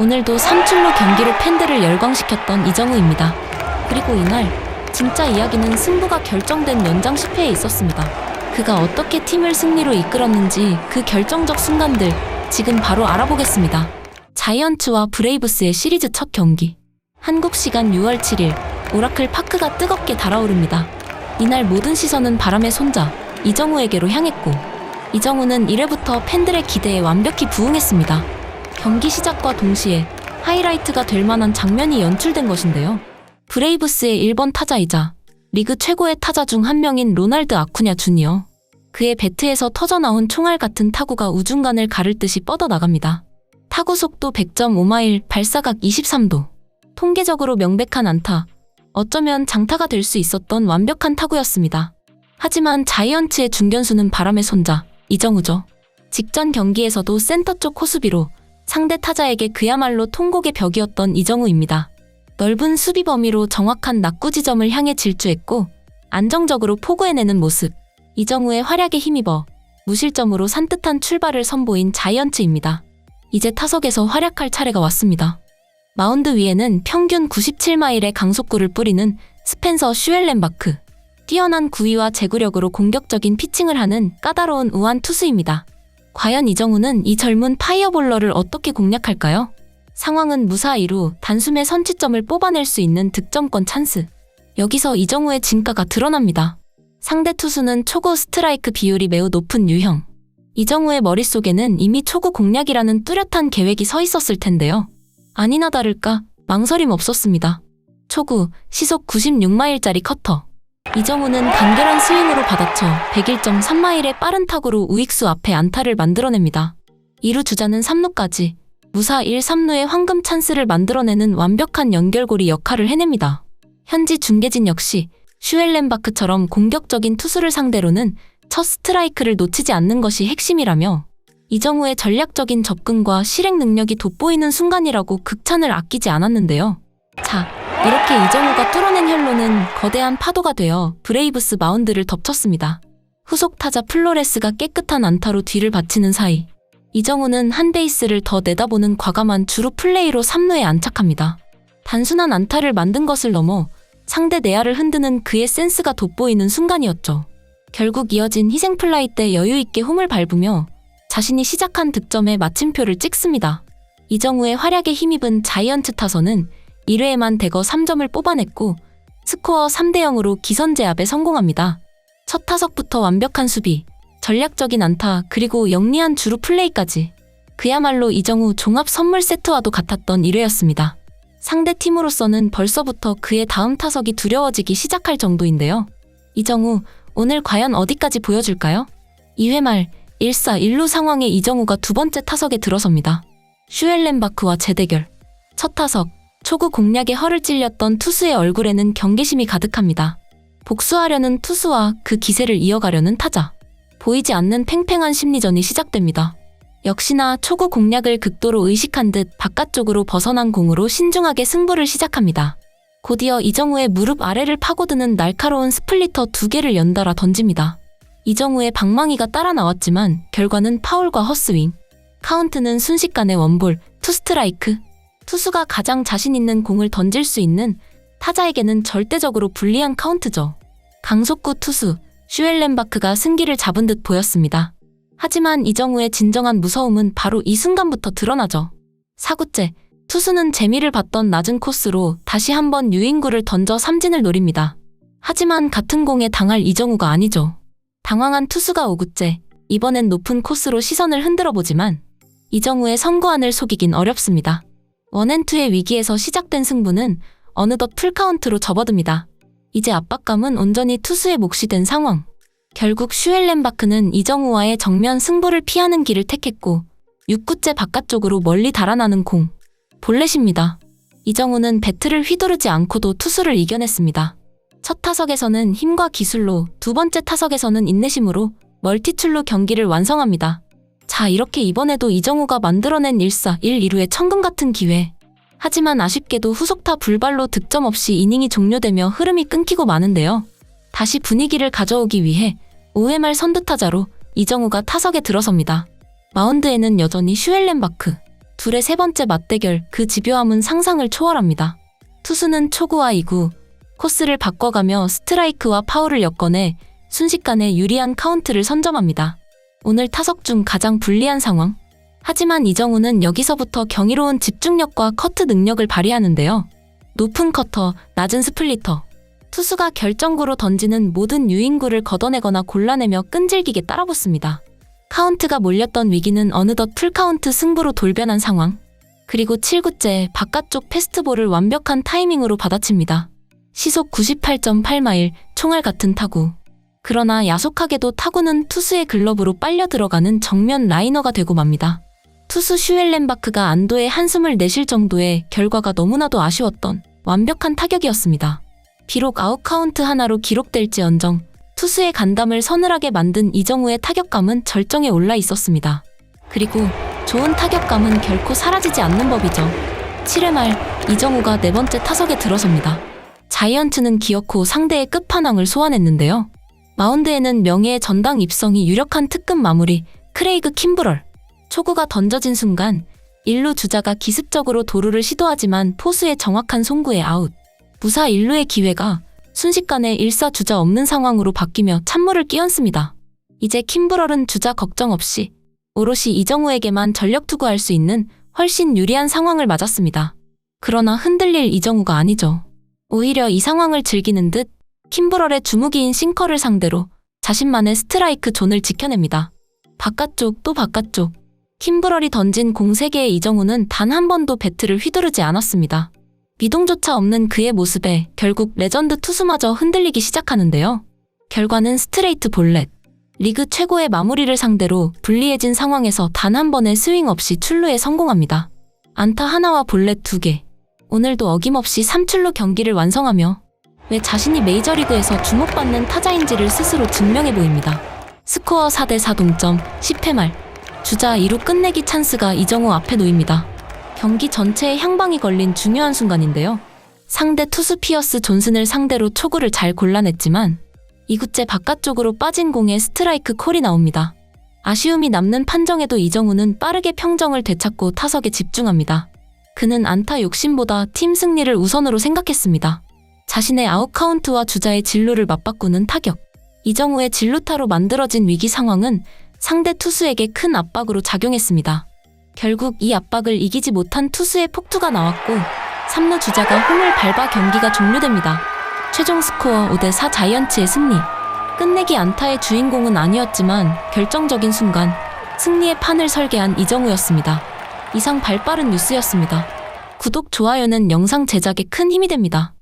오늘도 삼출로 경기로 팬들을 열광시켰던 이정우입니다. 그리고 이날 진짜 이야기는 승부가 결정된 연장 10회에 있었습니다. 그가 어떻게 팀을 승리로 이끌었는지 그 결정적 순간들 지금 바로 알아보겠습니다. 자이언츠와 브레이브스의 시리즈 첫 경기. 한국 시간 6월 7일 오라클 파크가 뜨겁게 달아오릅니다. 이날 모든 시선은 바람의 손자 이정우에게로 향했고 이정우는 1회부터 팬들의 기대에 완벽히 부응했습니다. 경기 시작과 동시에 하이라이트가 될 만한 장면이 연출된 것인데요. 브레이브스의 1번 타자이자 리그 최고의 타자 중 한 명인 로날드 아쿠냐 주니어. 그의 배트에서 터져나온 총알 같은 타구가 우중간을 가를 듯이 뻗어나갑니다. 타구 속도 100.5마일, 발사각 23도. 통계적으로 명백한 안타. 어쩌면 장타가 될 수 있었던 완벽한 타구였습니다. 하지만 자이언츠의 중견수는 바람의 손자, 이정우죠. 직전 경기에서도 센터 쪽 호수비로 상대 타자에게 그야말로 통곡의 벽이었던 이정우입니다. 넓은 수비 범위로 정확한 낙구 지점을 향해 질주했고 안정적으로 포구해내는 모습. 이정우의 활약에 힘입어 무실점으로 산뜻한 출발을 선보인 자이언츠입니다. 이제 타석에서 활약할 차례가 왔습니다. 마운드 위에는 평균 97마일의 강속구를 뿌리는 스펜서 슈엘렌바크. 뛰어난 구위와 제구력으로 공격적인 피칭을 하는 까다로운 우완 투수입니다. 과연 이정우는 이 젊은 파이어볼러를 어떻게 공략할까요? 상황은 무사히로 단숨에 선취점을 뽑아낼 수 있는 득점권 찬스. 여기서 이정우의 진가가 드러납니다. 상대 투수는 초구 스트라이크 비율이 매우 높은 유형. 이정우의 머릿속에는 이미 초구 공략이라는 뚜렷한 계획이 서 있었을 텐데요. 아니나 다를까 망설임 없었습니다. 초구, 시속 96마일짜리 커터. 이정우는 간결한 스윙으로 받아쳐 101.3마일의 빠른 타구로 우익수 앞에 안타를 만들어냅니다. 2루 주자는 3루까지 무사 1, 3루의 황금 찬스를 만들어내는 완벽한 연결고리 역할을 해냅니다. 현지 중계진 역시 슈엘렌바크처럼 공격적인 투수를 상대로는 첫 스트라이크를 놓치지 않는 것이 핵심이라며 이정우의 전략적인 접근과 실행 능력이 돋보이는 순간이라고 극찬을 아끼지 않았는데요. 자, 이렇게 이정우가 뚫어낸 혈로는 거대한 파도가 되어 브레이브스 마운드를 덮쳤습니다. 후속 타자 플로레스가 깨끗한 안타로 뒤를 바치는 사이 이정우는 한 베이스를 더 내다보는 과감한 주루 플레이로 3루에 안착합니다. 단순한 안타를 만든 것을 넘어 상대 내야를 흔드는 그의 센스가 돋보이는 순간이었죠. 결국 이어진 희생플라이 때 여유있게 홈을 밟으며 자신이 시작한 득점에 마침표를 찍습니다. 이정우의 활약에 힘입은 자이언츠 타선은 1회에만 대거 3점을 뽑아냈고 스코어 3대0으로 기선 제압에 성공합니다. 첫 타석부터 완벽한 수비, 전략적인 안타 그리고 영리한 주루 플레이까지. 그야말로 이정우 종합 선물 세트와도 같았던 1회였습니다. 상대 팀으로서는 벌써부터 그의 다음 타석이 두려워지기 시작할 정도인데요. 이정우, 오늘 과연 어디까지 보여줄까요? 2회 말 1사 1루 상황에 이정우가 두 번째 타석에 들어섭니다. 슈엘렌바크와 재대결. 첫 타석, 초구 공략에 허를 찔렸던 투수의 얼굴에는 경계심이 가득합니다. 복수하려는 투수와 그 기세를 이어가려는 타자. 보이지 않는 팽팽한 심리전이 시작됩니다. 역시나 초구 공략을 극도로 의식한 듯 바깥쪽으로 벗어난 공으로 신중하게 승부를 시작합니다. 곧이어 이정우의 무릎 아래를 파고드는 날카로운 스플리터 2개를 연달아 던집니다. 이정우의 방망이가 따라 나왔지만 결과는 파울과 헛스윙. 카운트는 순식간에 원볼, 투스트라이크. 투수가 가장 자신 있는 공을 던질 수 있는 타자에게는 절대적으로 불리한 카운트죠. 강속구 투수 슈엘렌바크가 승기를 잡은 듯 보였습니다. 하지만 이정우의 진정한 무서움은 바로 이 순간부터 드러나죠. 4구째, 투수는 재미를 봤던 낮은 코스로 다시 한번 유인구를 던져 삼진을 노립니다. 하지만 같은 공에 당할 이정우가 아니죠. 당황한 투수가 5구째, 이번엔 높은 코스로 시선을 흔들어보지만 이정우의 선구안을 속이긴 어렵습니다. 원앤투의 위기에서 시작된 승부는 어느덧 풀카운트로 접어듭니다. 이제 압박감은 온전히 투수의 몫이 된 상황. 결국 슈엘렌바크는 이정우와의 정면 승부를 피하는 길을 택했고 6구째 바깥쪽으로 멀리 달아나는 공. 볼넷입니다. 이정우는 배트를 휘두르지 않고도 투수를 이겨냈습니다. 첫 타석에서는 힘과 기술로, 두 번째 타석에서는 인내심으로 멀티출로 경기를 완성합니다. 자, 이렇게 이번에도 이정우가 만들어낸 1사 1, 2루의 천금 같은 기회. 하지만 아쉽게도 후속타 불발로 득점 없이 이닝이 종료되며 흐름이 끊기고 마는데요. 다시 분위기를 가져오기 위해 5회 말 선두타자로 이정우가 타석에 들어섭니다. 마운드에는 여전히 슈엘렌바크. 둘의 세 번째 맞대결, 그 집요함은 상상을 초월합니다. 투수는 초구와 2구, 코스를 바꿔가며 스트라이크와 파울을 엮어내 순식간에 유리한 카운트를 선점합니다. 오늘 타석 중 가장 불리한 상황. 하지만 이정우는 여기서부터 경이로운 집중력과 커트 능력을 발휘하는데요. 높은 커터, 낮은 스플리터. 투수가 결정구로 던지는 모든 유인구를 걷어내거나 골라내며 끈질기게 따라붙습니다. 카운트가 몰렸던 위기는 어느덧 풀카운트 승부로 돌변한 상황. 그리고 7구째 바깥쪽 패스트볼을 완벽한 타이밍으로 받아칩니다. 시속 98.8마일, 총알 같은 타구. 그러나 야속하게도 타구는 투수의 글러브로 빨려 들어가는 정면 라이너가 되고 맙니다. 투수 슈엘렌바크가 안도의 한숨을 내쉴 정도의 결과가 너무나도 아쉬웠던 완벽한 타격이었습니다. 비록 아웃카운트 하나로 기록될지언정 투수의 간담을 서늘하게 만든 이정우의 타격감은 절정에 올라 있었습니다. 그리고 좋은 타격감은 결코 사라지지 않는 법이죠. 7회 말 이정우가 네 번째 타석에 들어섭니다. 자이언츠는 기어코 상대의 끝판왕을 소환했는데요. 마운드에는 명예의 전당 입성이 유력한 특급 마무리 크레이그 킴브럴. 초구가 던져진 순간 1루 주자가 기습적으로 도루를 시도하지만 포수의 정확한 송구에 아웃. 무사 1루의 기회가 순식간에 1사 주자 없는 상황으로 바뀌며 찬물을 끼얹습니다. 이제 킴브럴은 주자 걱정 없이 오롯이 이정우에게만 전력 투구할 수 있는 훨씬 유리한 상황을 맞았습니다. 그러나 흔들릴 이정우가 아니죠. 오히려 이 상황을 즐기는 듯 킴브럴의 주무기인 싱커를 상대로 자신만의 스트라이크 존을 지켜냅니다. 바깥쪽 또 바깥쪽. 킴브럴이 던진 공 3개의 이정우는 단 한 번도 배트를 휘두르지 않았습니다. 미동조차 없는 그의 모습에 결국 레전드 투수마저 흔들리기 시작하는데요. 결과는 스트레이트 볼넷. 리그 최고의 마무리를 상대로 불리해진 상황에서 단 한 번의 스윙 없이 출루에 성공합니다. 안타 하나와 볼넷 2개. 오늘도 어김없이 3출루 경기를 완성하며 왜 자신이 메이저리그에서 주목받는 타자인지를 스스로 증명해 보입니다. 스코어 4대4 동점, 10회 말. 주자 2루 끝내기 찬스가 이정우 앞에 놓입니다. 경기 전체에 향방이 걸린 중요한 순간인데요. 상대 투수 피어스 존슨을 상대로 초구를 잘 골라냈지만 2구째 바깥쪽으로 빠진 공에 스트라이크 콜이 나옵니다. 아쉬움이 남는 판정에도 이정우는 빠르게 평정을 되찾고 타석에 집중합니다. 그는 안타 욕심보다 팀 승리를 우선으로 생각했습니다. 자신의 아웃카운트와 주자의 진루를 맞바꾸는 타격. 이정우의 진루타로 만들어진 위기 상황은 상대 투수에게 큰 압박으로 작용했습니다. 결국 이 압박을 이기지 못한 투수의 폭투가 나왔고 3루 주자가 홈을 밟아 경기가 종료됩니다. 최종 스코어 5대4 자이언츠의 승리. 끝내기 안타의 주인공은 아니었지만 결정적인 순간 승리의 판을 설계한 이정우였습니다. 이상 발빠른 뉴스였습니다. 구독, 좋아요는 영상 제작에 큰 힘이 됩니다.